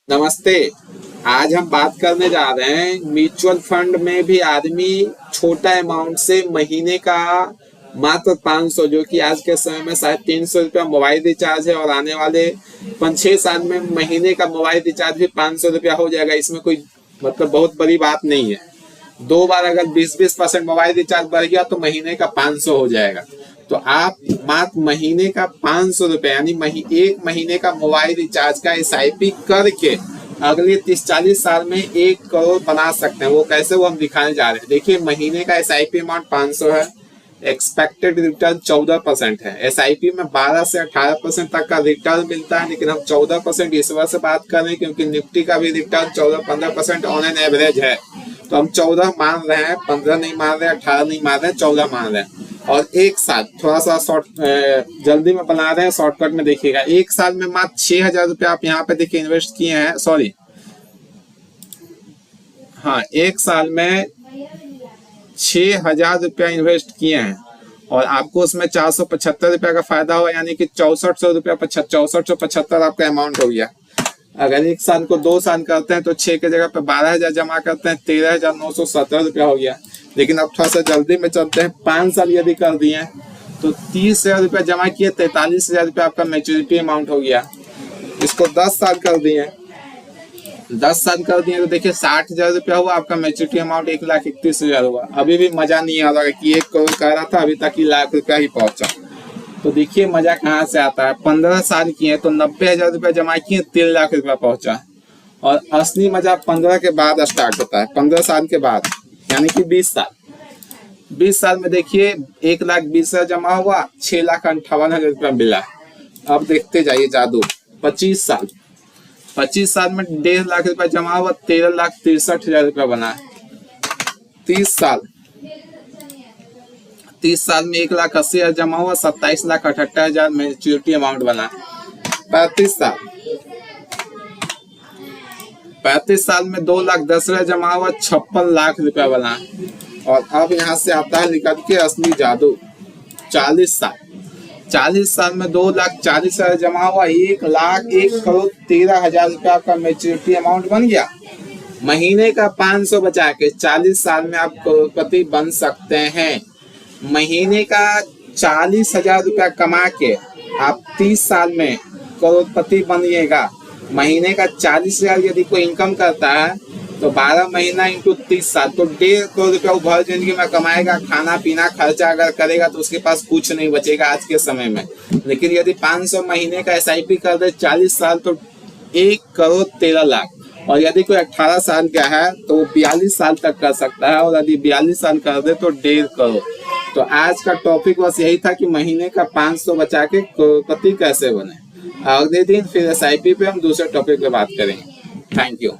नमस्ते। आज हम बात करने जा रहे हैं म्यूचुअल फंड में भी आदमी छोटा अमाउंट से महीने का मात्र 500, जो कि आज के समय में शायद 300 रुपया मोबाइल रिचार्ज है और आने वाले 5-6 साल में महीने का मोबाइल रिचार्ज भी 500 रुपया हो जाएगा। इसमें कोई बहुत बड़ी बात नहीं है। 2 बार अगर 20% मोबाइल रिचार्ज बढ़ गया तो महीने का 500 हो जाएगा। तो आप मात्र महीने का 500 रुपए यानी एक महीने का मोबाइल रिचार्ज का SIP करके अगले 30-40 साल में 1 करोड़ बना सकते हैं। वो कैसे, वो हम दिखाने जा रहे हैं। देखिए, महीने का SIP अमाउंट 500 है, एक्सपेक्टेड रिटर्न 14% है। SIP में 12 से 18% तक का रिटर्न मिलता है, लेकिन हम 14% इस वजह से बात कर रहे हैं क्योंकि निफ्टी का भी रिटर्न 14-15% ऑन एन एवरेज है। तो हम 14 मान रहे हैं, 15 नहीं मान रहे, 18 नहीं मान रहे, 14 मान रहे हैं। और एक साल थोड़ा सा जल्दी में बना रहे हैं, शॉर्टकट में देखिएगा। एक साल में मात्र 6,000 रुपया आप यहाँ पे देखिए इन्वेस्ट किए हैं। सॉरी, हाँ, एक साल में 6,000 रुपया इन्वेस्ट किए हैं और आपको उसमें 475 रुपया का फायदा हुआ, यानी कि 6400 रुपया 6475 आपका अमाउंट हो गया। अगर एक साल को 2 साल करते हैं तो 6 के जगह पे 12,000 जमा करते हैं, 13,917 रुपया हो गया। लेकिन अब थोड़ा सा जल्दी में चलते हैं। 5 साल यदि कर दिए तो 30,000 रुपया जमा किए, 43,000 रुपया आपका मैच्योरिटी अमाउंट हो गया। इसको 10 साल कर दिए, 10 साल कर दिए तो देखिए 60,000 रुपया हुआ आपका मैच्योरिटी अमाउंट, 1,31,000 हुआ। अभी भी मजा नहीं आ रहा कि 1 करोड़ कह रहा था, अभी तक ही लाख रुपया ही पहुंचा। तो देखिए मजा कहाँ से आता है। 15 साल किए तो 90,000 रुपया जमा किए, 3 लाख रुपया पहुंचा। और असली मजा 15 के बाद स्टार्ट होता है, 15 साल के बाद, यानी कि 20 साल। 20 साल में देखिए 1,20,000 जमा हुआ, 6,58,000 रुपया मिला। अब देखते जाइए जादू। 25 साल, 25 साल में 1.5 लाख रुपया जमा हुआ, 13,63,000 रुपया बना। 30 साल, 30 साल में 1,80,000 जमा हुआ, 27,78,000 मैच्योरिटी अमाउंट बना। 35 साल, 35 साल में 2,10,000 जमा हुआ, 56 लाख रुपया बना। और अब यहाँ से आता है निकल के असली जादू। 40 साल, 40 साल में 2,40,000 जमा हुआ, 1,01,13,000 रुपया आपका मैच्योरिटी अमाउंट बन गया। महीने का 500 बचा के 40 साल में आप करोड़पति बन सकते हैं। महीने का 40,000 रुपया कमा के आप 30 साल में करोड़पति बनिएगा। महीने का 40,000 यदि कोई इनकम करता है तो 12 महीना इंटू 30 साल तो 1.5 करोड़ रुपया वो भर जिंदगी में कमाएगा। खाना पीना खर्चा अगर करेगा तो उसके पास कुछ नहीं बचेगा आज के समय में। लेकिन यदि 500 महीने का SIP कर दे 40 साल तो 1,13,00,000। और यदि कोई 18 साल का है तो वो 42 साल तक कर सकता है, और यदि 42 साल कर दे तो 1.5 करोड़। तो आज का टॉपिक बस यही था कि महीने का 500 बचा के करोड़पति कैसे बने। अगले दिन फिर SIP पे हम दूसरे टॉपिक पे बात करेंगे। Thank you.